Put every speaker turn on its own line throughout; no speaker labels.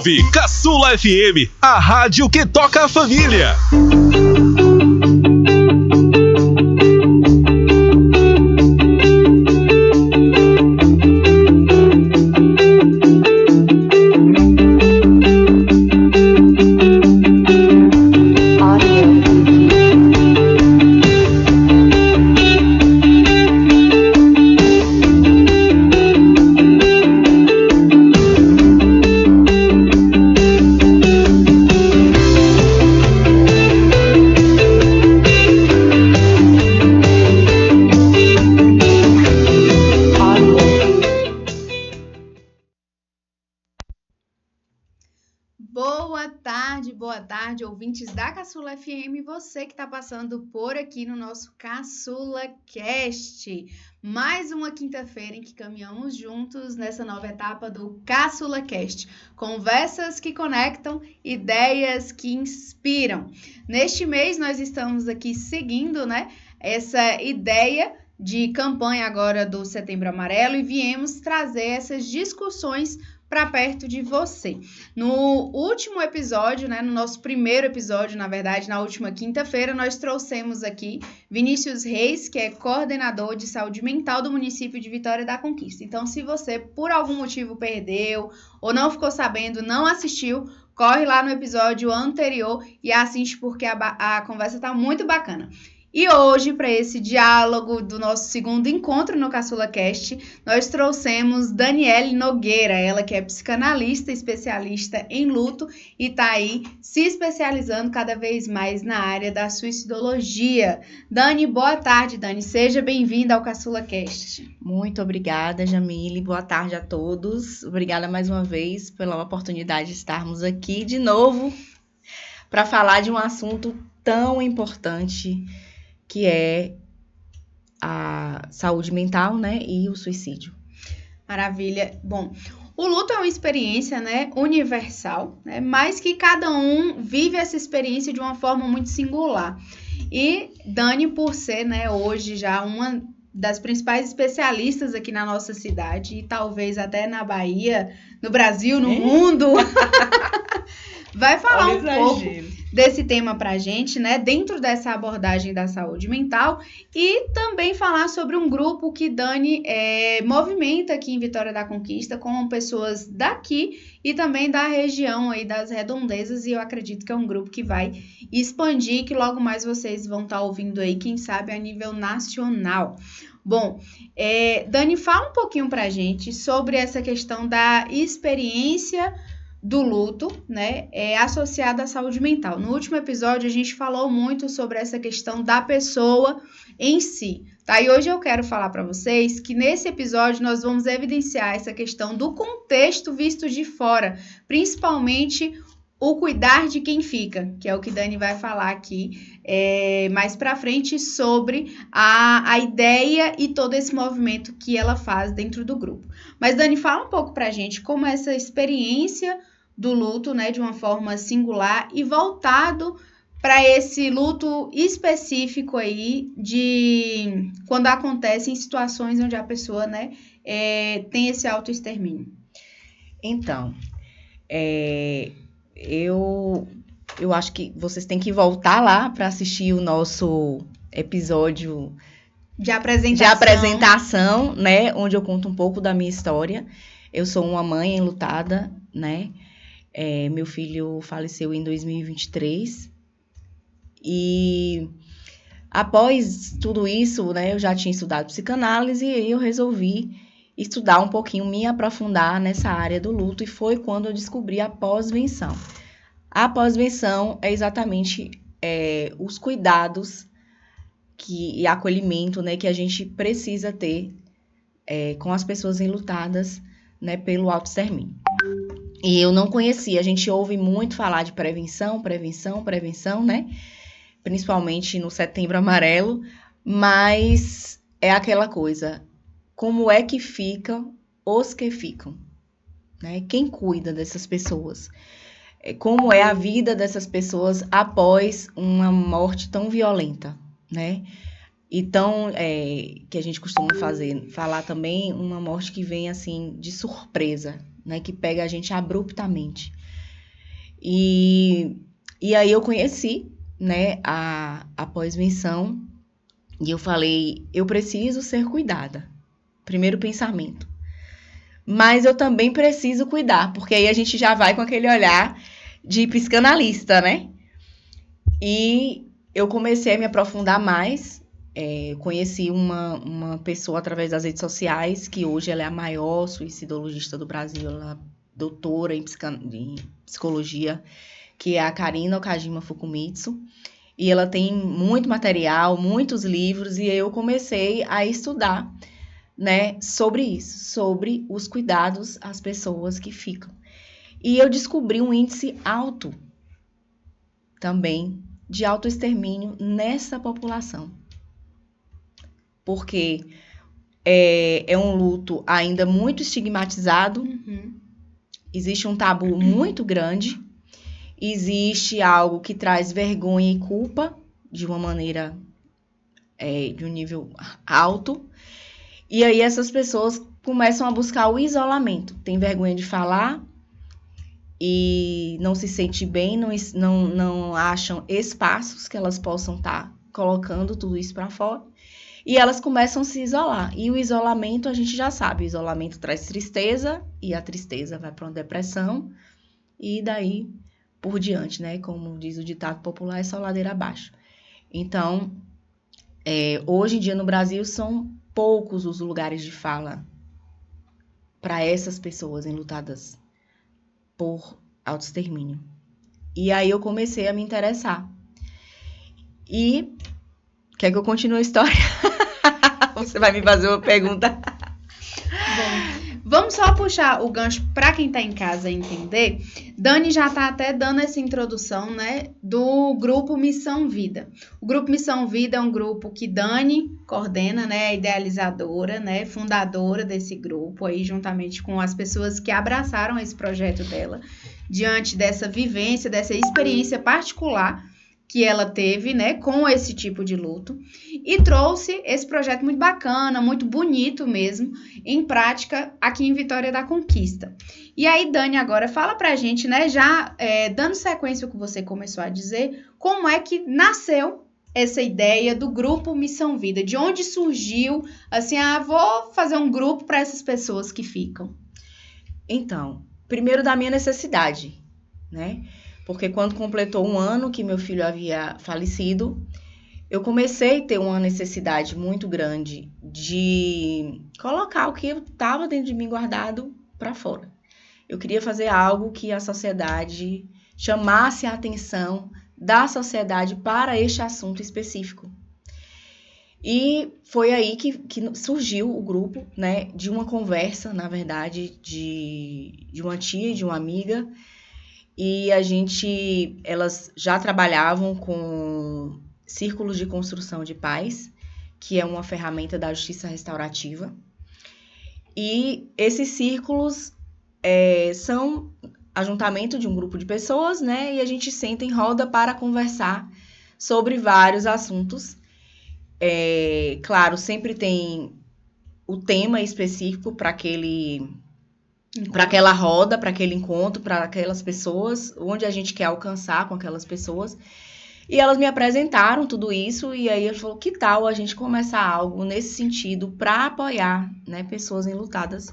ouve Caçula FM, a rádio que toca a família.
Boa tarde, ouvintes da Caçula FM, você que está passando por aqui no nosso Caçula Cast. Mais uma quinta-feira em que caminhamos juntos nessa nova etapa do Caçula Cast. Conversas que conectam, ideias que inspiram. Neste mês nós estamos aqui seguindo, essa ideia de campanha agora do Setembro Amarelo e viemos trazer essas discussões para perto de você. No último episódio, no nosso primeiro episódio, na verdade, na última quinta-feira, nós trouxemos aqui Vinícius Reis, que é coordenador de saúde mental do município de Vitória da Conquista. Então, se você, por algum motivo, perdeu ou não ficou sabendo, não assistiu, corre lá no episódio anterior e assiste porque a conversa está muito bacana. E hoje, para esse diálogo do nosso segundo encontro no Caçula Cast, nós trouxemos Daniele Nogueira, ela que é psicanalista, especialista em luto e está aí se especializando cada vez mais na área da suicidologia. Dani, boa tarde, Dani. Seja bem-vinda ao Caçula Cast.
Muito obrigada, Jamile. Boa tarde a todos. Obrigada mais uma vez pela oportunidade de estarmos aqui de novo para falar de um assunto tão importante que é a saúde mental, e o suicídio.
Maravilha. Bom, o luto é uma experiência, universal, mas que cada um vive essa experiência de uma forma muito singular. E Dani, por ser, hoje já uma das principais especialistas aqui na nossa cidade e talvez até na Bahia, no Brasil, no mundo, vai falar um pouco desse tema pra gente, dentro dessa abordagem da saúde mental e também falar sobre um grupo que Dani movimenta aqui em Vitória da Conquista com pessoas daqui e também da região aí das redondezas e eu acredito que é um grupo que vai expandir, que logo mais vocês vão estar ouvindo aí, quem sabe a nível nacional. Bom, Dani, fala um pouquinho pra gente sobre essa questão da experiência do luto, associado à saúde mental. No último episódio, a gente falou muito sobre essa questão da pessoa em si, tá? E hoje eu quero falar para vocês que nesse episódio nós vamos evidenciar essa questão do contexto visto de fora, principalmente o cuidar de quem fica, que é o que Dani vai falar aqui mais para frente sobre a ideia e todo esse movimento que ela faz dentro do grupo. Mas Dani, fala um pouco pra gente como essa experiência do luto, de uma forma singular e voltado para esse luto específico aí de quando acontece em situações onde a pessoa, tem esse autoextermínio.
Então, eu acho que vocês têm que voltar lá para assistir o nosso episódio
de apresentação,
onde eu conto um pouco da minha história. Eu sou uma mãe enlutada, meu filho faleceu em 2023 e após tudo isso, eu já tinha estudado psicanálise e eu resolvi estudar um pouquinho, me aprofundar nessa área do luto e foi quando eu descobri a pós-venção. A pós-venção é exatamente os cuidados e acolhimento, que a gente precisa ter com as pessoas enlutadas, pelo autoextermínio. E eu não conhecia, a gente ouve muito falar de prevenção, principalmente no Setembro Amarelo, mas é aquela coisa, como é que ficam os que ficam? Quem cuida dessas pessoas? Como é a vida dessas pessoas após uma morte tão violenta, Então, que a gente costuma falar também, uma morte que vem assim de surpresa, que pega a gente abruptamente. E aí eu conheci, né, a pós-missão, e eu falei, eu preciso ser cuidada. Primeiro pensamento. Mas eu também preciso cuidar, porque aí a gente já vai com aquele olhar de psicanalista, né? E eu comecei a me aprofundar mais. Conheci uma pessoa através das redes sociais, que hoje ela é a maior suicidologista do Brasil, ela é doutora em psicologia, que é a Karina Okajima Fukumitsu. E ela tem muito material, muitos livros, e eu comecei a estudar, né, sobre isso, sobre os cuidados às pessoas que ficam. E eu descobri um índice alto também de autoextermínio nessa população. Porque é um luto ainda muito estigmatizado, existe um tabu muito grande, existe algo que traz vergonha e culpa de uma maneira, de um nível alto, e aí essas pessoas começam a buscar o isolamento, tem vergonha de falar e não se sente bem, não acham espaços que elas possam estar colocando tudo isso para fora, e elas começam a se isolar. E o isolamento, a gente já sabe, o isolamento traz tristeza, e a tristeza vai para uma depressão, e daí por diante, né? Como diz o ditado popular, é só ladeira abaixo. Então, hoje em dia no Brasil são poucos os lugares de fala para essas pessoas enlutadas por autoextermínio. E aí eu comecei a me interessar. E quer que eu continue a história? Você vai me fazer uma pergunta?
Bom, vamos só puxar o gancho para quem está em casa entender. Dani já está até dando essa introdução, né, do grupo Missão Vida. O grupo Missão Vida é um grupo que Dani coordena, né, idealizadora, né, fundadora desse grupo aí, juntamente com as pessoas que abraçaram esse projeto dela, diante dessa vivência, dessa experiência particular que ela teve, né, com esse tipo de luto, e trouxe esse projeto muito bacana, muito bonito mesmo, em prática aqui em Vitória da Conquista. E aí, Dani, agora fala pra gente, né, já dando sequência ao que você começou a dizer, como é que nasceu essa ideia do grupo Missão Vida, de onde surgiu, assim, vou fazer um grupo para essas pessoas que ficam.
Então, primeiro da minha necessidade, né? Porque quando completou 1 ano que meu filho havia falecido, eu comecei a ter uma necessidade muito grande de colocar o que estava dentro de mim guardado para fora. Eu queria fazer algo que a sociedade chamasse a atenção da sociedade para este assunto específico. E foi aí que surgiu o grupo, né, de uma conversa, na verdade, de uma tia e de uma amiga. E elas já trabalhavam com círculos de construção de paz, que é uma ferramenta da justiça restaurativa. E esses círculos são ajuntamento de um grupo de pessoas, né? E a gente senta em roda para conversar sobre vários assuntos. Claro, sempre tem o tema específico para aquela roda, para aquele encontro, para aquelas pessoas, onde a gente quer alcançar com aquelas pessoas. E elas me apresentaram tudo isso, e aí eu falei, que tal a gente começar algo nesse sentido para apoiar, né, pessoas enlutadas?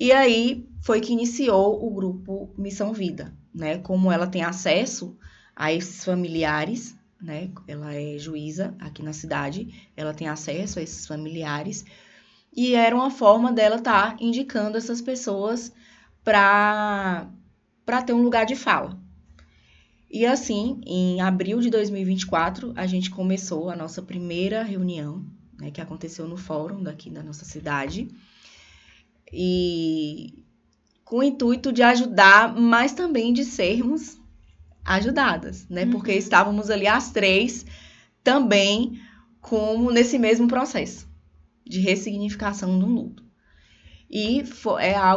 E aí foi que iniciou o grupo Missão Vida, né? Como ela tem acesso a esses familiares, né? Ela é juíza aqui na cidade, ela tem acesso a esses familiares, e era uma forma dela estar indicando essas pessoas para ter um lugar de fala. E assim, em abril de 2024, a gente começou a nossa primeira reunião, né, que aconteceu no fórum daqui da nossa cidade, e com o intuito de ajudar, mas também de sermos ajudadas, né? Porque estávamos ali as 3 também como nesse mesmo processo de ressignificação do luto. E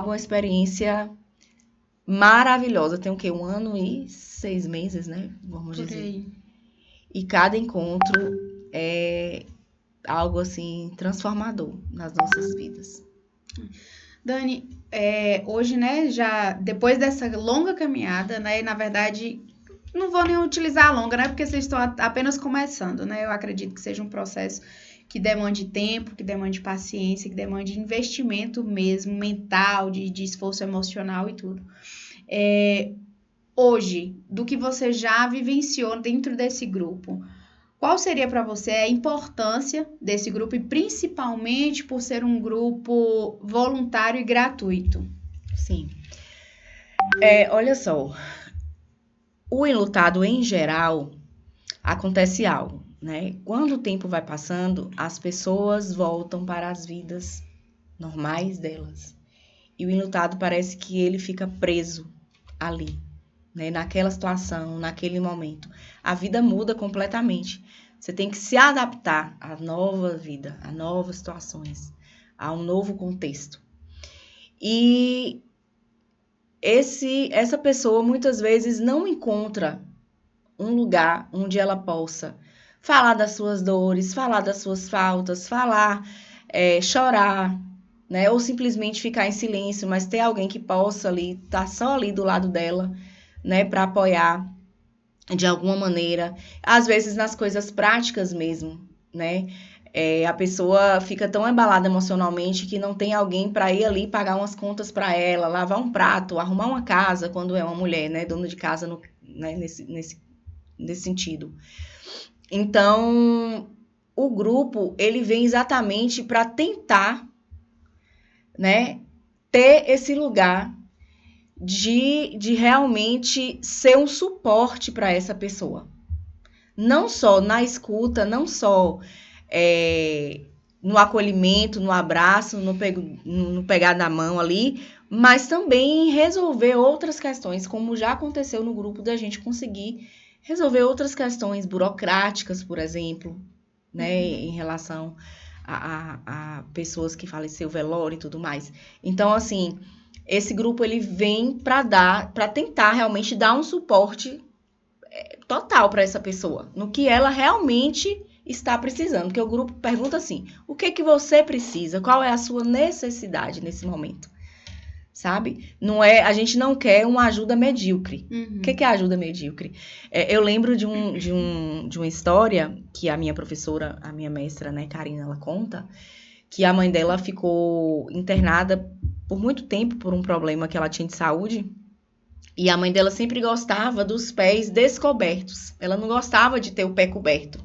uma experiência maravilhosa. Tem o quê? 1 ano e 6 meses, né? Vamos
Por
dizer.
aí.
E cada encontro é algo, assim, transformador nas nossas vidas.
Dani, hoje, né, já depois dessa longa caminhada, né, na verdade, não vou nem utilizar a longa, né, porque vocês estão apenas começando, né, eu acredito que seja um processo que demande tempo, que demande paciência, que demande investimento mesmo, mental, de esforço emocional e tudo. Hoje, do que você já vivenciou dentro desse grupo, qual seria para você a importância desse grupo e principalmente por ser um grupo voluntário e gratuito?
Sim. Olha só, o enlutado em geral acontece algo, né? Quando o tempo vai passando, as pessoas voltam para as vidas normais delas. E o enlutado parece que ele fica preso ali, né? Naquela situação, naquele momento. A vida muda completamente. Você tem que se adaptar à nova vida, a novas situações, a um novo contexto. E essa pessoa muitas vezes não encontra um lugar onde ela possa falar das suas dores, falar das suas faltas, falar, chorar, né? Ou simplesmente ficar em silêncio, mas ter alguém que possa ali, estar só ali do lado dela, né? Para apoiar de alguma maneira. Às vezes nas coisas práticas mesmo, né? A pessoa fica tão embalada emocionalmente que não tem alguém para ir ali pagar umas contas para ela, lavar um prato, arrumar uma casa quando é uma mulher, né? Dona de casa, né? Nesse sentido. Então, o grupo, ele vem exatamente para tentar, né, ter esse lugar de realmente ser um suporte para essa pessoa. Não só na escuta, não só no acolhimento, no abraço, no pegar na mão ali, mas também em resolver outras questões, como já aconteceu no grupo da gente conseguir resolver outras questões burocráticas, por exemplo, né, em relação a pessoas que faleceram, velório e tudo mais. Então, assim, esse grupo ele vem para tentar realmente dar um suporte total para essa pessoa, no que ela realmente está precisando. Porque o grupo pergunta assim: o que você precisa? Qual é a sua necessidade nesse momento? Sabe? A gente não quer uma ajuda medíocre. O que é ajuda medíocre? Eu lembro de uma história que a minha professora, a minha mestra, né, Karina, ela conta, que a mãe dela ficou internada por muito tempo por um problema que ela tinha de saúde. E a mãe dela sempre gostava dos pés descobertos. Ela não gostava de ter o pé coberto.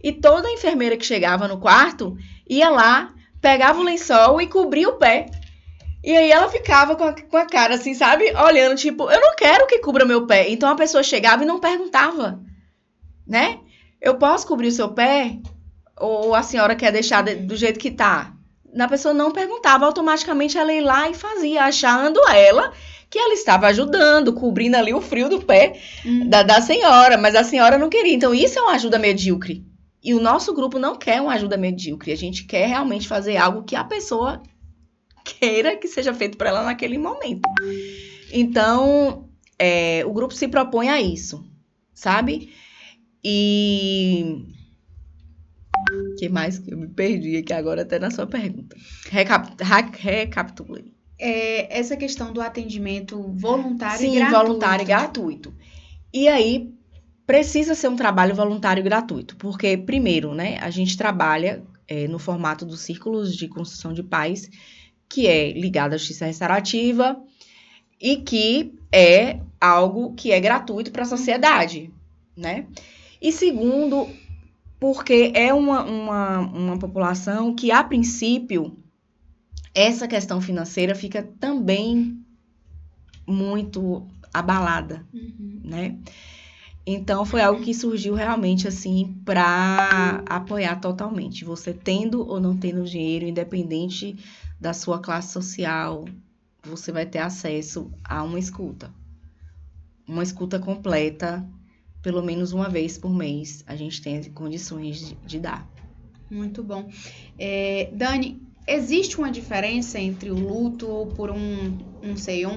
E toda enfermeira que chegava no quarto ia lá, pegava o lençol e cobria o pé. E aí ela ficava com a cara assim, sabe? Olhando, tipo, eu não quero que cubra meu pé. Então a pessoa chegava e não perguntava, né? Eu posso cobrir o seu pé? Ou a senhora quer deixar do jeito que tá? A pessoa não perguntava, automaticamente ela ia lá e fazia, achando ela que ela estava ajudando, cobrindo ali o frio do pé da senhora. Mas a senhora não queria. Então isso é uma ajuda medíocre. E o nosso grupo não quer uma ajuda medíocre. A gente quer realmente fazer algo que a pessoa queira que seja feito para ela naquele momento. Então, o grupo se propõe a isso, sabe? E o que mais que eu me perdi aqui agora até na sua pergunta? Recapitulei.
Essa questão do atendimento voluntário
Sim,
e gratuito.
Sim, voluntário e gratuito. E aí, precisa ser um trabalho voluntário e gratuito, porque, primeiro, né, a gente trabalha no formato dos círculos de construção de paz, que é ligado à justiça restaurativa e que é algo que é gratuito para a sociedade, né? E segundo, porque é uma população que, a princípio, essa questão financeira fica também muito abalada, né? Então, foi algo que surgiu realmente, assim, para apoiar totalmente. Você tendo ou não tendo dinheiro, independente da sua classe social, você vai ter acesso a uma escuta. Uma escuta completa, pelo menos uma vez por mês, a gente tem condições de dar.
Muito bom. Dani, existe uma diferença entre o luto por um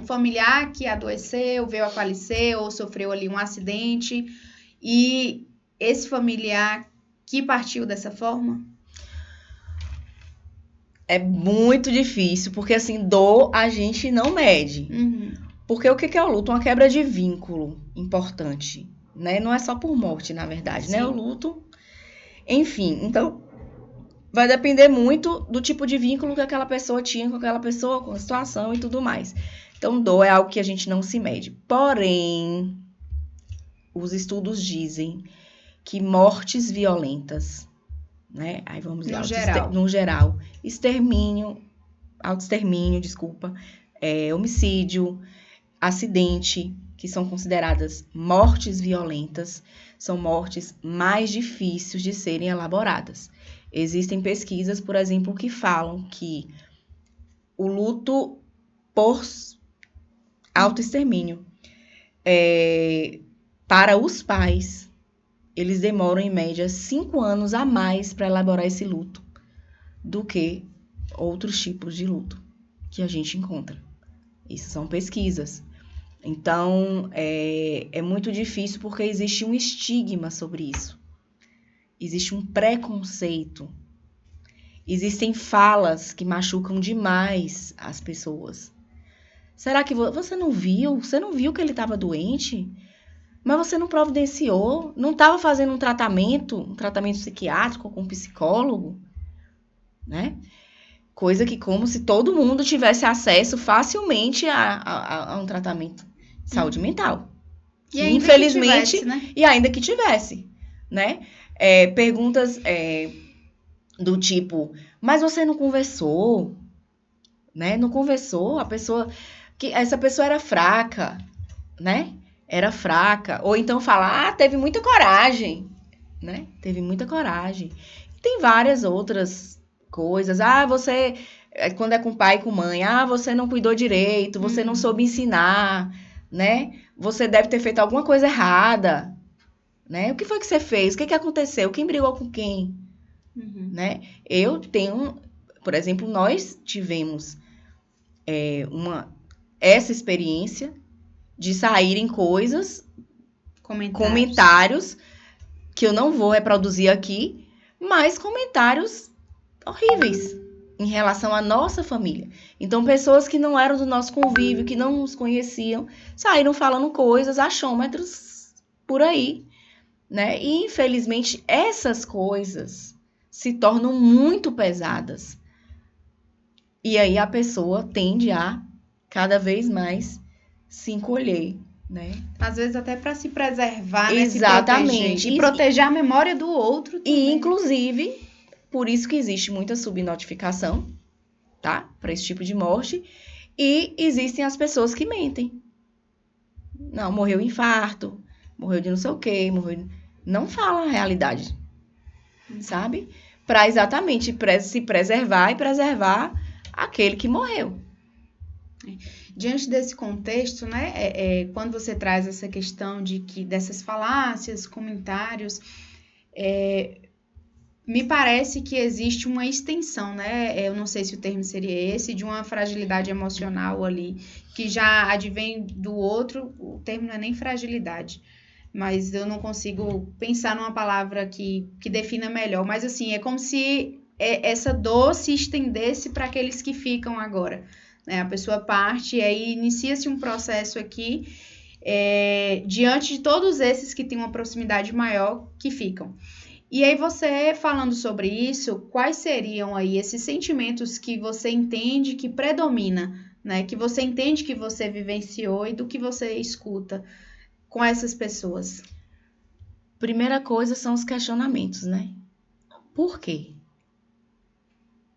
familiar que adoeceu, veio a falecer ou sofreu ali um acidente e esse familiar que partiu dessa forma?
É muito difícil, porque assim, dor a gente não mede.
Uhum.
Porque o que é o luto? Uma quebra de vínculo importante, né? Não é só por morte, na verdade, né?
Sim.
O luto, enfim. Então, vai depender muito do tipo de vínculo que aquela pessoa tinha com aquela pessoa, com a situação e tudo mais. Então, dor é algo que a gente não se mede. Porém, os estudos dizem que mortes violentas, né? Aí vamos lá, no geral, autoextermínio, desculpa, homicídio, acidente, que são consideradas mortes violentas, são mortes mais difíceis de serem elaboradas. Existem pesquisas, por exemplo, que falam que o luto por autoextermínio, para os pais, eles demoram, em média, 5 anos a mais para elaborar esse luto do que outros tipos de luto que a gente encontra. Isso são pesquisas. Então, é muito difícil porque existe um estigma sobre isso. Existe um preconceito. Existem falas que machucam demais as pessoas. Será que você não viu? Você não viu que ele estava doente? Mas você não providenciou? Não estava fazendo um tratamento psiquiátrico com um psicólogo? Né? Coisa que como se todo mundo tivesse acesso facilmente a um tratamento de saúde mental.
E ainda
infelizmente,
que tivesse, né?
E ainda que tivesse, né? Perguntas do tipo, mas você não conversou? Né? Não conversou? Essa pessoa era fraca, né? Era fraca. Ou então falar, teve muita coragem, né? Teve muita coragem. E tem várias outras coisas. Você, quando é com pai e com mãe, você não cuidou direito, você não soube ensinar, né? Você deve ter feito alguma coisa errada, né? O que foi que você fez? O que aconteceu? Quem brigou com quem?
Uhum.
Né? Por exemplo, nós tivemos essa experiência de saírem coisas, comentários que eu não vou reproduzir aqui, mas comentários horríveis em relação à nossa família. Então, pessoas que não eram do nosso convívio, que não nos conheciam, saíram falando coisas, achômetros por aí, né? E, infelizmente, essas coisas se tornam muito pesadas. E aí a pessoa tende a, cada vez mais, se encolher, né?
Às vezes até para se preservar,
Exatamente.
Né? Se proteger. E proteger a memória do outro também.
E, inclusive, por isso que existe muita subnotificação, tá? Para esse tipo de morte. E existem as pessoas que mentem. Não, morreu infarto, morreu de não sei o quê, não fala a realidade, sabe? Para exatamente se preservar e preservar aquele que morreu.
Diante desse contexto, né, quando você traz essa questão dessas falácias, comentários, me parece que existe uma extensão, né? Eu não sei se o termo seria esse, de uma fragilidade emocional ali, que já advém do outro. O termo não é nem fragilidade, mas eu não consigo pensar numa palavra que defina melhor. Mas assim, é como se essa dor se estendesse para aqueles que ficam agora. Né? A pessoa parte e aí inicia-se um processo aqui diante de todos esses que têm uma proximidade maior que ficam. E aí você, falando sobre isso, quais seriam aí esses sentimentos que você entende que predomina, né? Que você entende que você vivenciou e do que você escuta com essas pessoas?
Primeira coisa são os questionamentos, né? Por quê?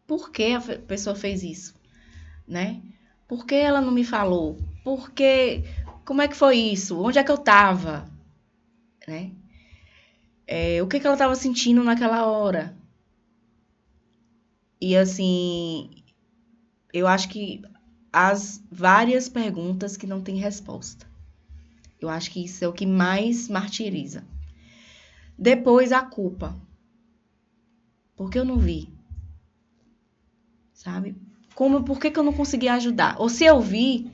Por que a pessoa fez isso? Né? Por que ela não me falou? Por que? Como é que foi isso? Onde é que eu tava? Né? O que ela estava sentindo naquela hora? E assim, eu acho que as várias perguntas que não têm resposta. Eu acho que isso é o que mais martiriza. Depois, a culpa. Por que eu não vi? Sabe? Por que eu não consegui ajudar? Ou se eu vi,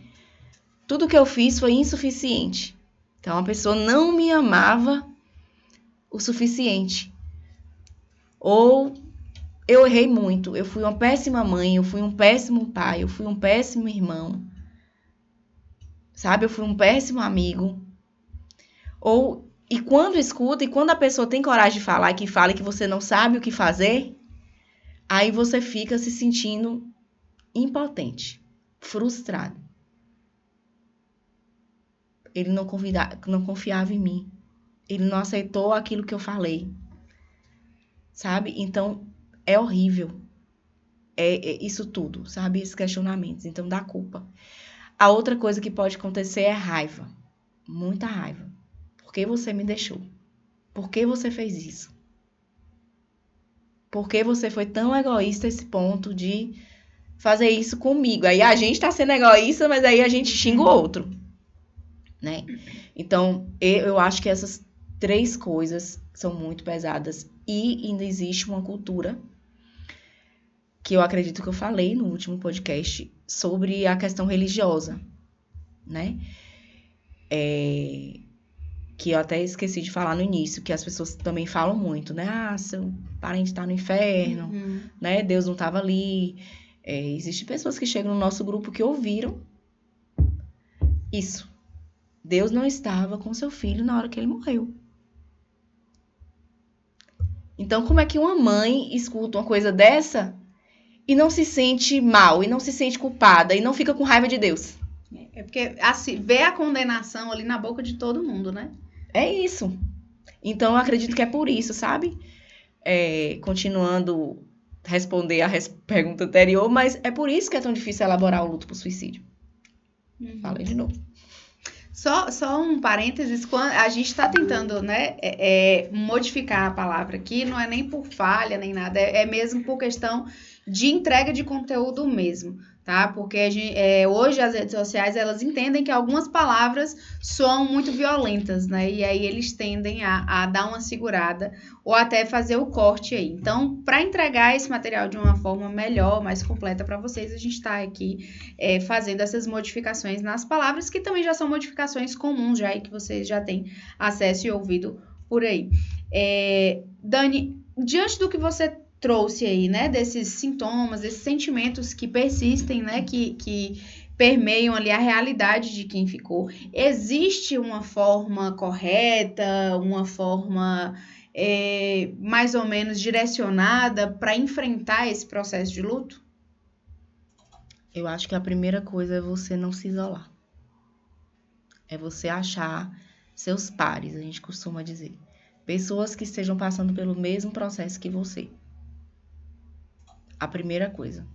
tudo que eu fiz foi insuficiente. Então, a pessoa não me amava o suficiente. Ou eu errei muito. Eu fui uma péssima mãe, eu fui um péssimo pai, eu fui um péssimo irmão. Sabe? Eu fui um péssimo amigo. E quando escuta, e quando a pessoa tem coragem de falar, que fala que você não sabe o que fazer, aí você fica se sentindo impotente, frustrado. Ele não confiava em mim. Ele não aceitou aquilo que eu falei. Sabe? Então, é horrível. É isso tudo, sabe? Esses questionamentos. Então, dá culpa. A outra coisa que pode acontecer é raiva. Muita raiva. Por que você me deixou? Por que você fez isso? Por que você foi tão egoísta a esse ponto de fazer isso comigo? Aí a gente tá sendo egoísta, mas aí a gente xinga o outro, né? Então, eu acho que essas 3 coisas são muito pesadas. E ainda existe uma cultura, que eu acredito que eu falei no último podcast, sobre a questão religiosa, né? Que eu até esqueci de falar no início, que as pessoas também falam muito, né? Ah, seu parente tá no inferno, né? Deus não tava ali. Existem pessoas que chegam no nosso grupo que ouviram isso. Deus não estava com seu filho na hora que ele morreu. Então, como é que uma mãe escuta uma coisa dessa e não se sente mal, e não se sente culpada, e não fica com raiva de Deus?
É porque assim, vê a condenação ali na boca de todo mundo, né?
É isso. Então, eu acredito que é por isso, sabe? Continuando responder a pergunta anterior, mas é por isso que é tão difícil elaborar o luto por suicídio. Falei de novo.
Só um parênteses, quando a gente está tentando, né, modificar a palavra aqui, não é nem por falha, nem nada, é mesmo por questão de entrega de conteúdo mesmo, tá? Porque hoje as redes sociais, elas entendem que algumas palavras soam muito violentas, né? E aí eles tendem a dar uma segurada ou até fazer o corte aí. Então, para entregar esse material de uma forma melhor, mais completa para vocês, a gente está aqui fazendo essas modificações nas palavras, que também já são modificações comuns já e que vocês já têm acesso e ouvido por aí. Dani, diante do que você trouxe aí, né, desses sintomas, desses sentimentos que persistem, né, que permeiam ali a realidade de quem ficou, existe uma forma correta, uma forma mais ou menos direcionada para enfrentar esse processo de luto?
Eu acho que a primeira coisa é você não se isolar. É você achar seus pares, a gente costuma dizer. Pessoas que estejam passando pelo mesmo processo que você. A primeira coisa.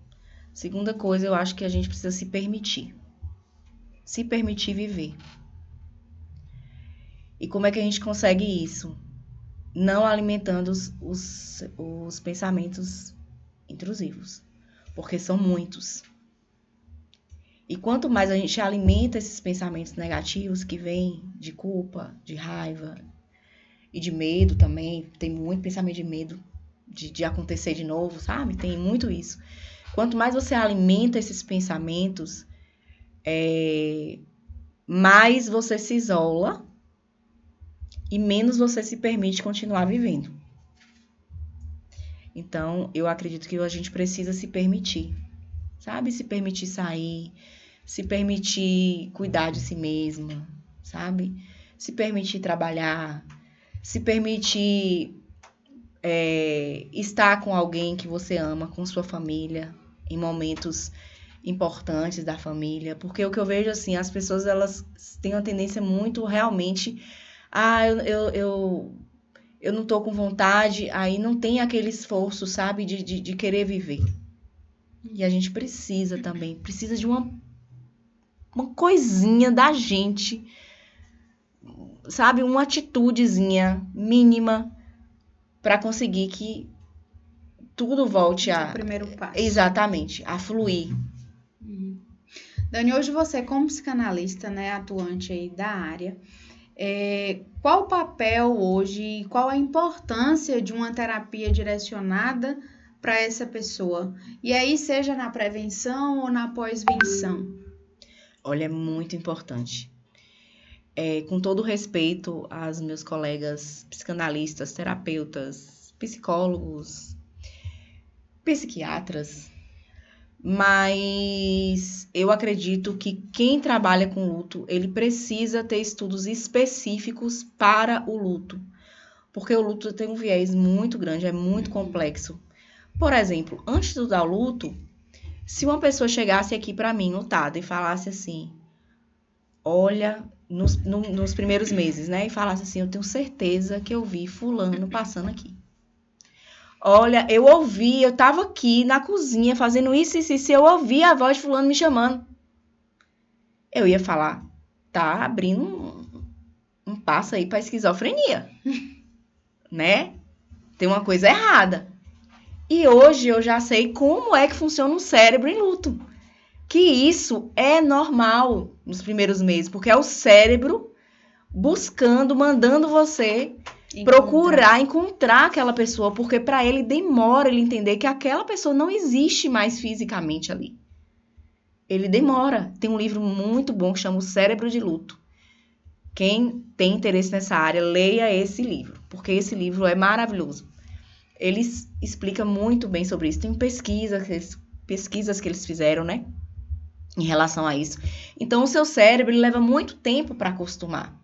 Segunda coisa, eu acho que a gente precisa se permitir. Se permitir viver. E como é que a gente consegue isso? Não alimentando os pensamentos intrusivos. Porque são muitos. E quanto mais a gente alimenta esses pensamentos negativos que vêm de culpa, de raiva e de medo também, tem muito pensamento de medo de acontecer de novo, sabe? Tem muito isso. Quanto mais você alimenta esses pensamentos, mais você se isola e menos você se permite continuar vivendo. Então, eu acredito que a gente precisa se permitir, sabe? Se permitir sair, se permitir cuidar de si mesma, sabe? Se permitir trabalhar, se permitir estar com alguém que você ama, com sua família, em momentos importantes da família. Porque o que eu vejo, assim, as pessoas, elas têm uma tendência muito, realmente, eu não tô com vontade, aí não tem aquele esforço, sabe, de querer viver. E a gente precisa também, precisa de uma coisinha da gente, sabe, uma atitudezinha mínima para conseguir que tudo volte
o primeiro passo.
Exatamente, a fluir.
Dani, hoje você, como psicanalista, né, atuante aí da área, qual o papel hoje, qual a importância de uma terapia direcionada para essa pessoa? E aí, seja na prevenção ou na pós-venção?
Olha, é muito importante. Com todo respeito aos meus colegas psicanalistas, terapeutas, psicólogos, psiquiatras, mas eu acredito que quem trabalha com luto, ele precisa ter estudos específicos para o luto, porque o luto tem um viés muito grande, é muito complexo. Por exemplo, antes de estudar o luto, se uma pessoa chegasse aqui para mim, lutada, e falasse assim, olha, nos primeiros meses, né, e falasse assim, eu tenho certeza que eu vi fulano passando aqui. Olha, eu tava aqui na cozinha fazendo isso, eu ouvi a voz de fulano me chamando. Eu ia falar, tá abrindo um passo aí pra esquizofrenia, né? Tem uma coisa errada. E hoje eu já sei como é que funciona o cérebro em luto. Que isso é normal nos primeiros meses, porque é o cérebro buscando, mandando você procurar encontrar aquela pessoa, porque para ele demora ele entender que aquela pessoa não existe mais fisicamente ali. Ele demora. Tem um livro muito bom que chama O Cérebro de Luto. Quem tem interesse nessa área, leia esse livro, porque esse livro é maravilhoso. Ele explica muito bem sobre isso. Tem pesquisas que eles fizeram, né? Em relação a isso. Então, o seu cérebro ele leva muito tempo para acostumar.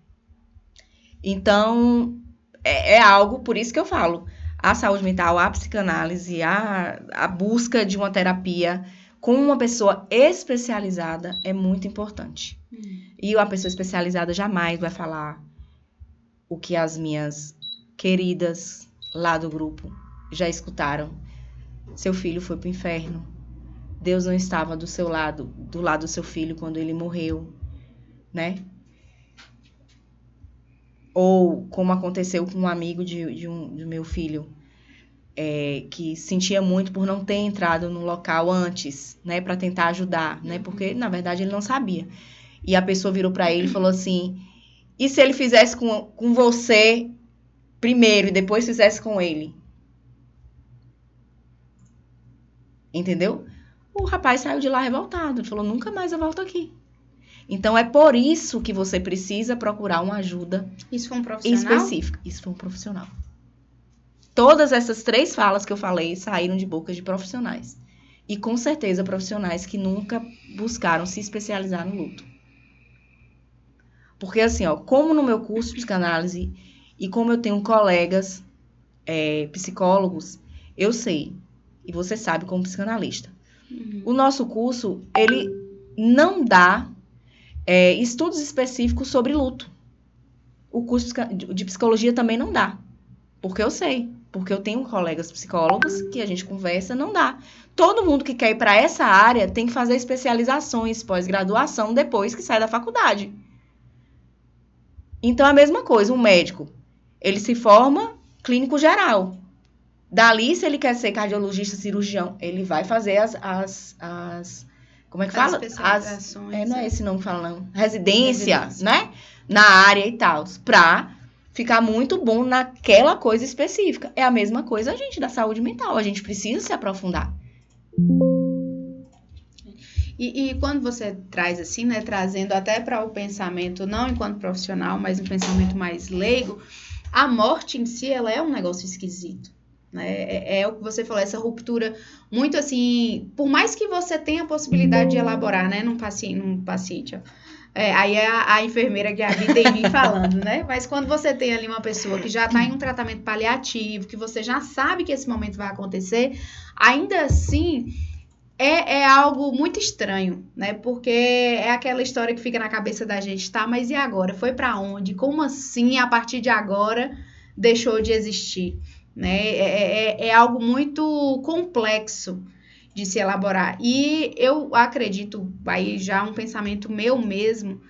Então, é algo, por isso que eu falo, a saúde mental, a psicanálise, a busca de uma terapia com uma pessoa especializada é muito importante. E uma pessoa especializada jamais vai falar o que as minhas queridas lá do grupo já escutaram. Seu filho foi pro inferno. Deus não estava do seu lado, do lado do seu filho quando ele morreu, né? Ou como aconteceu com um amigo de meu filho, que sentia muito por não ter entrado no local antes, né, para tentar ajudar, né? Porque na verdade ele não sabia. E a pessoa virou para ele e falou assim: e se ele fizesse com você primeiro e depois fizesse com ele? Entendeu? O rapaz saiu de lá revoltado. Ele falou, nunca mais eu volto aqui. Então, é por isso que você precisa procurar uma ajuda
Isso foi um profissional?
específica. Isso foi um profissional. Todas essas 3 falas que eu falei saíram de bocas de profissionais. E, com certeza, profissionais que nunca buscaram se especializar no luto. Porque, assim, ó, como no meu curso de psicanálise e como eu tenho colegas psicólogos, eu sei, e você sabe como psicanalista, o nosso curso, ele não dá estudos específicos sobre luto. O curso de psicologia também não dá. Porque eu sei. Porque eu tenho colegas psicólogos que a gente conversa, não dá. Todo mundo que quer ir para essa área tem que fazer especializações, pós-graduação, depois que sai da faculdade. Então, é a mesma coisa. Um médico, ele se forma clínico geral. Dali, se ele quer ser cardiologista, cirurgião, ele vai fazer as como é que fala?
Especializações.
Não é esse nome que fala, não. Residência, né? Na área e tal. Pra ficar muito bom naquela coisa específica. É a mesma coisa a gente da saúde mental. A gente precisa se aprofundar.
E quando você traz assim, né? Trazendo até para o pensamento, não enquanto profissional, mas um pensamento mais leigo, a morte em si, ela é um negócio esquisito. Né? É o que você falou, essa ruptura muito assim, por mais que você tenha a possibilidade de elaborar, né, num paciente ó. Aí é a enfermeira Gabi tem mim falando, né, mas quando você tem ali uma pessoa que já está em um tratamento paliativo, que você já sabe que esse momento vai acontecer, ainda assim é algo muito estranho, né, porque é aquela história que fica na cabeça da gente, tá, mas e agora? Foi para onde? Como assim, a partir de agora, deixou de existir? Né? É algo muito complexo de se elaborar. E eu acredito, aí já um pensamento meu mesmo,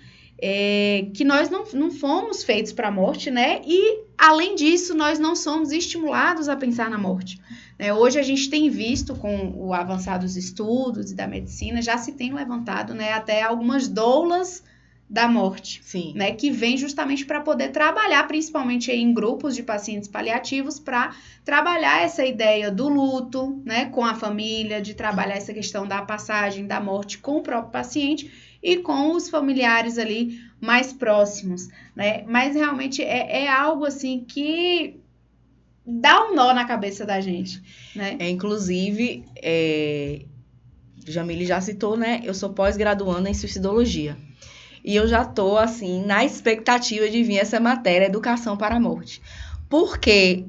que nós não fomos feitos para a morte, né? E, além disso, nós não somos estimulados a pensar na morte. Né? Hoje a gente tem visto, com o avançar dos estudos e da medicina, já se tem levantado, né, até algumas doulas da morte,
Sim.
Né, que vem justamente para poder trabalhar, principalmente em grupos de pacientes paliativos, para trabalhar essa ideia do luto, né, com a família, de trabalhar essa questão da passagem da morte com o próprio paciente e com os familiares ali mais próximos, né, mas realmente é algo assim que dá um nó na cabeça da gente, né?
Inclusive, Jamile já citou, né? Eu sou pós-graduanda em suicidologia. E eu já tô, assim, na expectativa de vir essa matéria, Educação para a Morte. Porque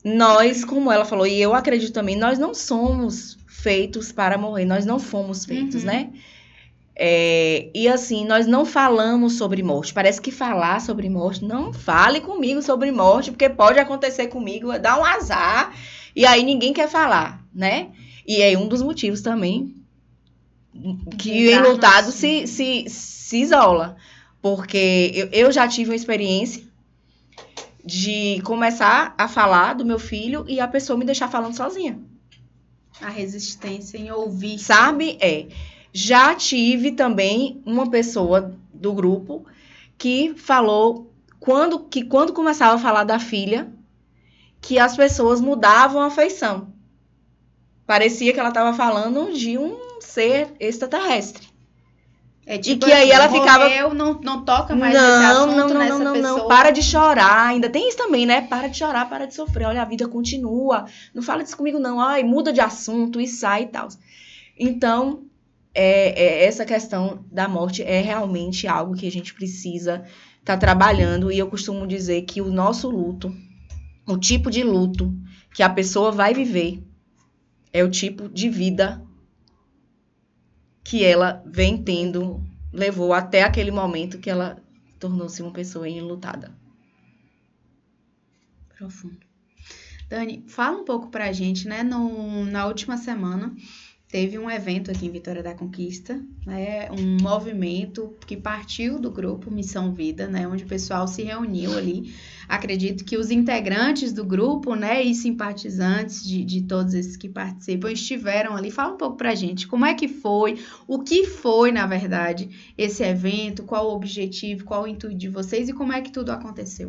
nós, como ela falou, e eu acredito também, nós não somos feitos para morrer. Nós não fomos feitos, né? E assim, nós não falamos sobre morte. Parece que falar sobre morte, não fale comigo sobre morte, porque pode acontecer comigo, dá um azar, e aí ninguém quer falar, né? E é um dos motivos também que o enlutado se isola. Porque eu já tive uma experiência de começar a falar do meu filho e a pessoa me deixar falando sozinha.
A resistência em ouvir.
Sabe? Já tive também uma pessoa do grupo que falou que quando começava a falar da filha, que as pessoas mudavam a feição. Parecia que ela estava falando de um ser extraterrestre.
Tipo
e que aí ela ficava...
não toca mais nesse assunto nessa pessoa.
Não, para de chorar. Ainda tem isso também, né? Para de chorar, para de sofrer. Olha, a vida continua. Não fala disso comigo, não. Ai, muda de assunto e sai e tal. Então, essa questão da morte é realmente algo que a gente precisa estar trabalhando. E eu costumo dizer que o nosso luto, o tipo de luto que a pessoa vai viver, é o tipo de vida que ela vem tendo, levou até aquele momento que ela tornou-se uma pessoa enlutada.
Profundo. Dani, fala um pouco pra gente, né? Na última semana, teve um evento aqui em Vitória da Conquista, né? Um movimento que partiu do grupo Missão Vida, né? Onde o pessoal se reuniu ali. Acredito que os integrantes do grupo, né? E simpatizantes de todos esses que participam estiveram ali. Fala um pouco pra gente, como é que foi, o que foi, na verdade, esse evento, qual o objetivo, qual o intuito de vocês e como é que tudo aconteceu?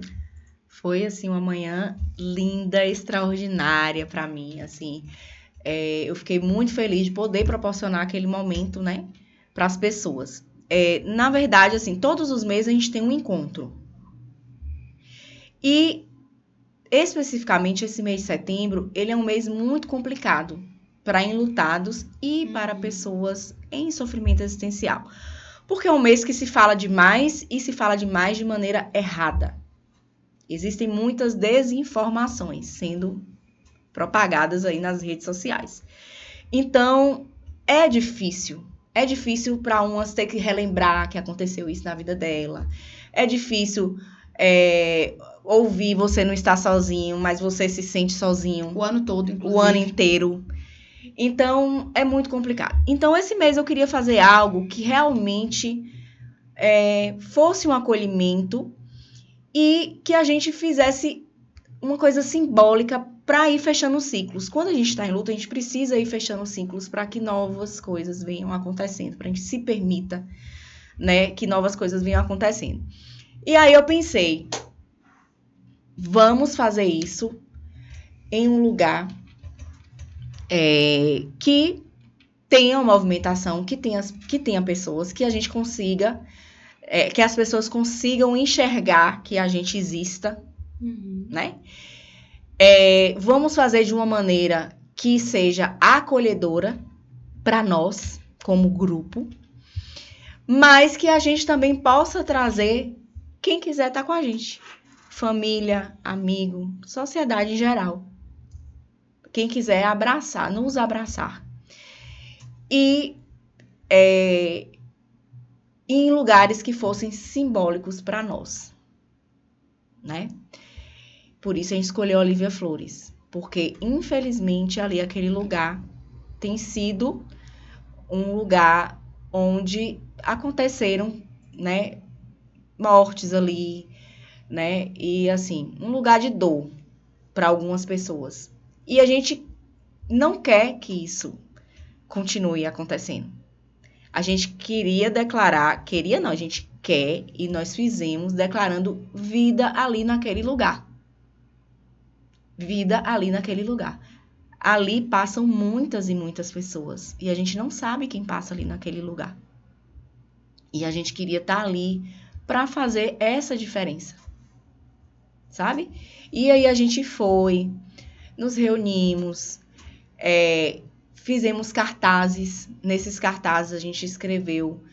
Foi, assim, uma manhã linda, extraordinária pra mim, assim... eu fiquei muito feliz de poder proporcionar aquele momento, né, para as pessoas. Na verdade, assim, todos os meses a gente tem um encontro. E, especificamente, esse mês de setembro, ele é um mês muito complicado para enlutados e para pessoas em sofrimento existencial. Porque é um mês que se fala demais e se fala demais de maneira errada. Existem muitas desinformações sendo propagadas aí nas redes sociais. Então, é difícil para umas ter que relembrar que aconteceu isso na vida dela. É difícil ouvir você não está sozinho, mas você se sente sozinho.
O ano todo, inclusive.
O ano inteiro. Então, é muito complicado. Então, esse mês eu queria fazer algo que realmente fosse um acolhimento e que a gente fizesse uma coisa simbólica para ir fechando ciclos. Quando a gente está em luta, a gente precisa ir fechando ciclos para que novas coisas venham acontecendo, para a gente se permita, né, que novas coisas venham acontecendo. E aí eu pensei, vamos fazer isso em um lugar que tenha uma movimentação, que tenha pessoas, que a gente consiga, que as pessoas consigam enxergar que a gente exista, né? Vamos fazer de uma maneira que seja acolhedora para nós, como grupo, mas que a gente também possa trazer quem quiser estar com a gente. Família, amigo, sociedade em geral. Quem quiser abraçar, nos abraçar. E em lugares que fossem simbólicos para nós, né? Por isso a gente escolheu Olivia Flores, porque infelizmente ali aquele lugar tem sido um lugar onde aconteceram, né, mortes ali, né, e assim, um lugar de dor para algumas pessoas. E a gente não quer que isso continue acontecendo. A gente a gente quer e nós fizemos declarando vida ali naquele lugar. Vida ali naquele lugar. Ali passam muitas e muitas pessoas. E a gente não sabe quem passa ali naquele lugar. E a gente queria estar ali para fazer essa diferença. sabe? E aí a gente foi, nos reunimos, fizemos cartazes. Nesses cartazes a gente escreveu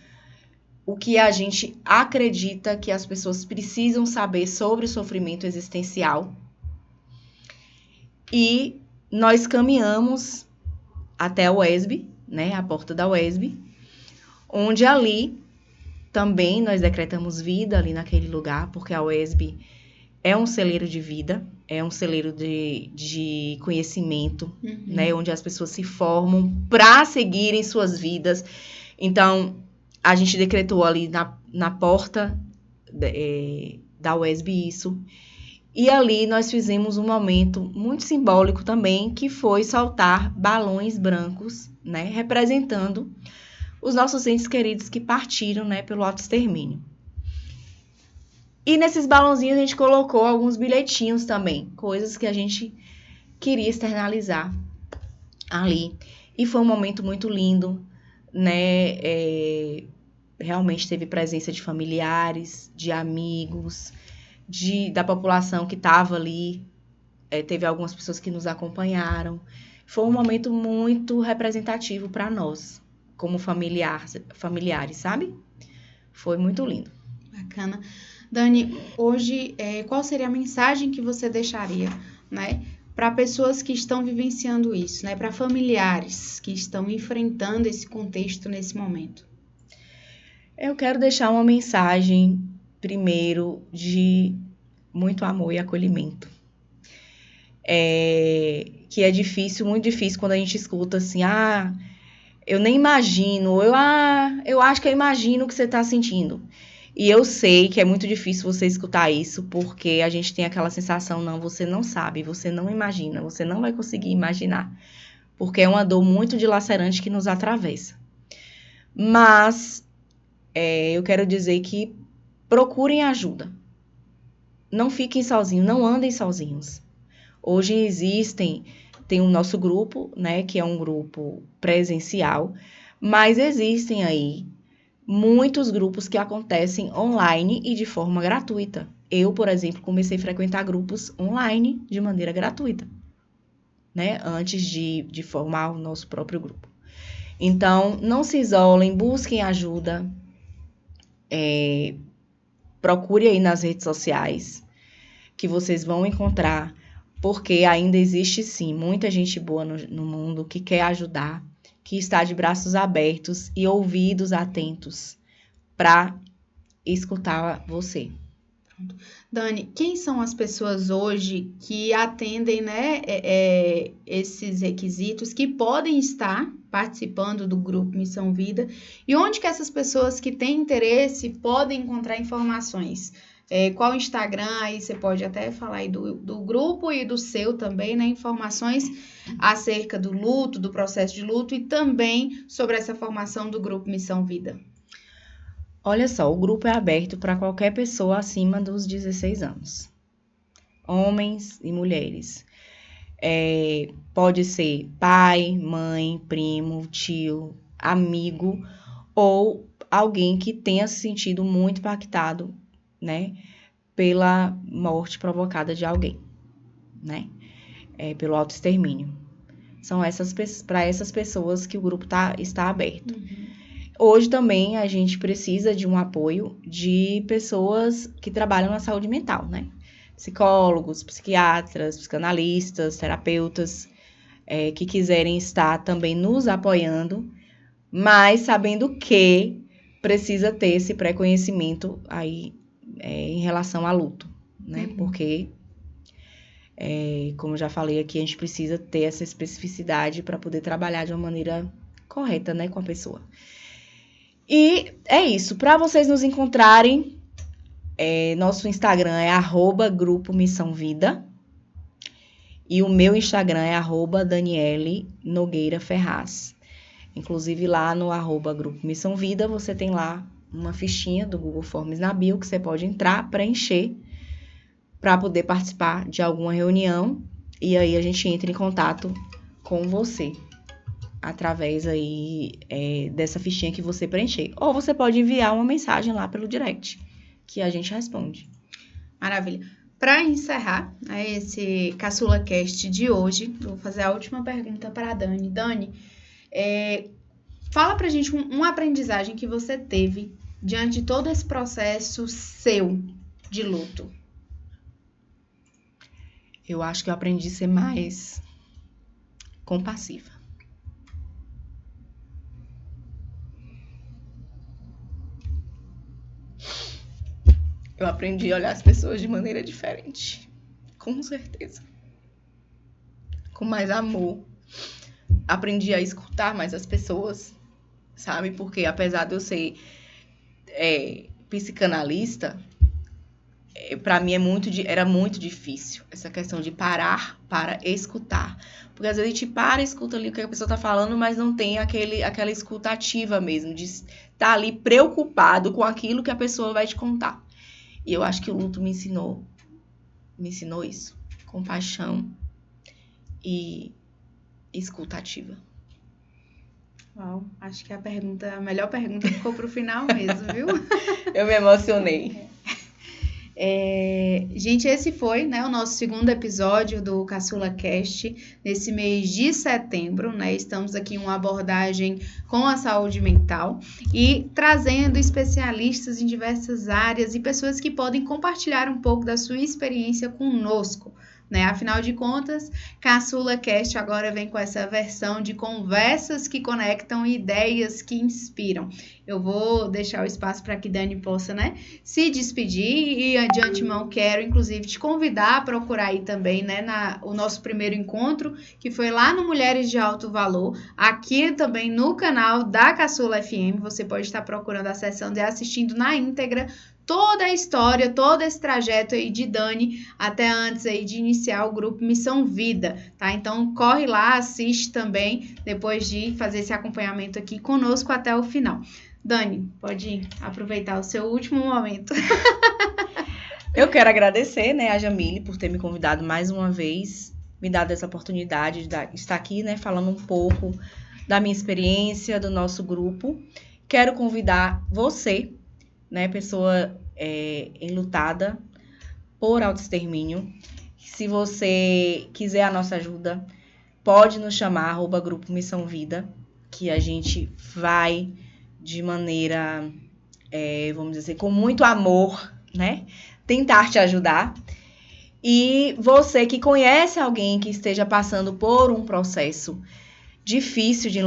o que a gente acredita que as pessoas precisam saber sobre o sofrimento existencial. E nós caminhamos até a UESB, né, a porta da UESB, onde ali também nós decretamos vida ali naquele lugar, porque a UESB é um celeiro de vida, é um celeiro de conhecimento, né, onde as pessoas se formam para seguirem suas vidas. Então, a gente decretou ali na porta da UESB isso. E ali nós fizemos um momento muito simbólico também, que foi soltar balões brancos, né, representando os nossos entes queridos que partiram, né, pelo autoextermínio. E nesses balãozinhos a gente colocou alguns bilhetinhos também, coisas que a gente queria externalizar ali. E foi um momento muito lindo, né? Realmente teve presença de familiares, de amigos, da população que estava ali. Teve algumas pessoas que nos acompanharam. Foi um momento muito representativo para nós, como familiares, sabe? Foi muito lindo.
Bacana. Dani, hoje, qual seria a mensagem que você deixaria, né, para pessoas que estão vivenciando isso, né, para familiares que estão enfrentando esse contexto nesse momento?
Eu quero deixar uma mensagem, primeiro, de muito amor e acolhimento. Que é difícil, muito difícil, quando a gente escuta assim, eu nem imagino, eu acho que eu imagino o que você está sentindo. E eu sei que é muito difícil você escutar isso, porque a gente tem aquela sensação, não, você não sabe, você não imagina, você não vai conseguir imaginar. Porque é uma dor muito dilacerante que nos atravessa. Mas eu quero dizer que procurem ajuda. Não fiquem sozinhos, não andem sozinhos. Hoje tem o nosso grupo, né, que é um grupo presencial, mas existem aí muitos grupos que acontecem online e de forma gratuita. Eu, por exemplo, comecei a frequentar grupos online de maneira gratuita, né? Antes de formar o nosso próprio grupo. Então, não se isolem, busquem ajuda. Procure aí nas redes sociais, que vocês vão encontrar, porque ainda existe, sim, muita gente boa no mundo que quer ajudar, que está de braços abertos e ouvidos atentos para escutar você.
Dani, quem são as pessoas hoje que atendem, né, esses requisitos, que podem estar participando do grupo Missão Vida, e onde que essas pessoas que têm interesse podem encontrar informações? Qual o Instagram? Aí você pode até falar aí do grupo e do seu também, né? Informações acerca do luto, do processo de luto, e também sobre essa formação do grupo Missão Vida.
Olha só, o grupo é aberto para qualquer pessoa acima dos 16 anos. Homens e mulheres. Pode ser pai, mãe, primo, tio, amigo, ou alguém que tenha se sentido muito impactado, né, pela morte provocada de alguém, né, pelo autoextermínio. São para essas pessoas que o grupo está aberto. Hoje também a gente precisa de um apoio de pessoas que trabalham na saúde mental, né? Psicólogos, psiquiatras, psicanalistas, terapeutas, que quiserem estar também nos apoiando, mas sabendo que precisa ter esse pré-conhecimento aí em relação ao luto, né? Porque, como eu já falei aqui, a gente precisa ter essa especificidade para poder trabalhar de uma maneira correta, né, com a pessoa. E é isso. Para vocês nos encontrarem, nosso Instagram é @grupo Missão Vida. E o meu Instagram é @Daniele Nogueira Ferraz. Inclusive lá no @grupo Missão Vida, você tem lá uma fichinha do Google Forms na bio que você pode entrar, preencher, para poder participar de alguma reunião. E aí a gente entra em contato com você através aí dessa fichinha que você preencher. Ou você pode enviar uma mensagem lá pelo direct, que a gente responde.
Maravilha. para encerrar, né, esse Caçula Cast de hoje, eu vou fazer a última pergunta para a Dani. Dani, fala pra gente uma aprendizagem que você teve diante de todo esse processo seu de luto.
Eu acho que eu aprendi a ser mais compassiva. Eu aprendi a olhar as pessoas de maneira diferente. Com certeza. Com mais amor. Aprendi a escutar mais as pessoas, sabe? Porque apesar de eu ser psicanalista, para mim era muito difícil essa questão de parar para escutar. Porque às vezes a gente para e escuta ali o que a pessoa está falando, mas não tem aquela escuta ativa mesmo, de estar ali preocupado com aquilo que a pessoa vai te contar. E eu acho que o luto me ensinou isso. Compaixão e escuta ativa.
Uau, acho que a melhor pergunta ficou pro final mesmo, viu?
Eu me emocionei.
Gente, esse foi, né, o nosso segundo episódio do Caçula Cast, nesse mês de setembro, né? Estamos aqui em uma abordagem com a saúde mental e trazendo especialistas em diversas áreas e pessoas que podem compartilhar um pouco da sua experiência conosco, né? Afinal de contas, Caçula Cast agora vem com essa versão de conversas que conectam e ideias que inspiram. Eu vou deixar o espaço para que Dani possa, né, se despedir e de antemão quero, inclusive, te convidar a procurar aí também, né, o nosso primeiro encontro, que foi lá no Mulheres de Alto Valor, aqui também no canal da Caçula FM. Você pode estar procurando a sessão e assistindo na íntegra toda a história, todo esse trajeto aí de Dani até antes aí de iniciar o grupo Missão Vida, tá? Então corre lá, assiste também, depois de fazer esse acompanhamento aqui conosco até o final. Dani, pode aproveitar o seu último momento.
Eu quero agradecer, né, a Jamile por ter me convidado mais uma vez, me dado essa oportunidade de estar aqui, né, falando um pouco da minha experiência, do nosso grupo. Quero convidar você, né, pessoa enlutada por autoextermínio. Se você quiser a nossa ajuda, pode nos chamar, @grupo Missão Vida, que a gente vai de maneira, vamos dizer, com muito amor, né, tentar te ajudar. E você que conhece alguém que esteja passando por um processo difícil de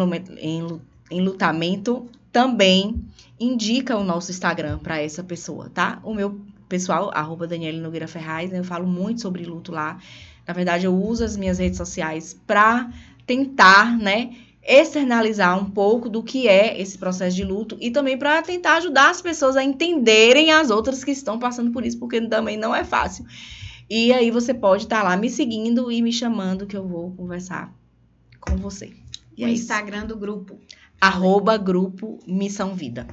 enlutamento, também indica o nosso Instagram para essa pessoa, tá? O meu pessoal, @Daniele Nogueira Ferraz, né? Eu falo muito sobre luto lá. Na verdade, eu uso as minhas redes sociais para tentar, né, externalizar um pouco do que é esse processo de luto e também para tentar ajudar as pessoas a entenderem as outras que estão passando por isso, porque também não é fácil. E aí você pode estar lá me seguindo e me chamando que eu vou conversar com você.
E o Instagram do grupo?
@grupo Missão Vida.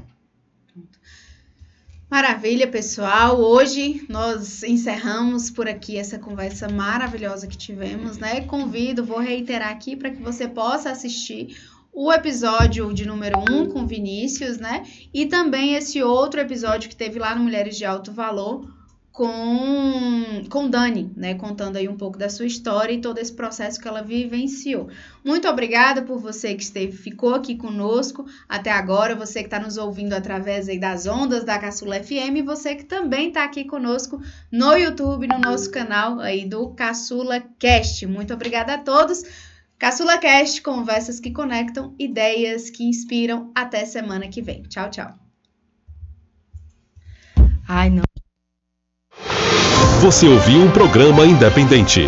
Maravilha, pessoal. Hoje nós encerramos por aqui essa conversa maravilhosa que tivemos, né? Vou reiterar aqui para que você possa assistir o episódio de número 1 com Vinícius, né? E também esse outro episódio que teve lá no Mulheres de Alto Valor com Dani, né? Contando aí um pouco da sua história e todo esse processo que ela vivenciou. Muito obrigada por você que ficou aqui conosco até agora, você que está nos ouvindo através aí das ondas da Caçula FM, e você que também está aqui conosco no YouTube, no nosso canal aí do Caçula Cast. Muito obrigada a todos. Caçula Cast, conversas que conectam, ideias que inspiram. Até semana que vem. Tchau, tchau.
Ai, não.
Você ouviu um programa independente.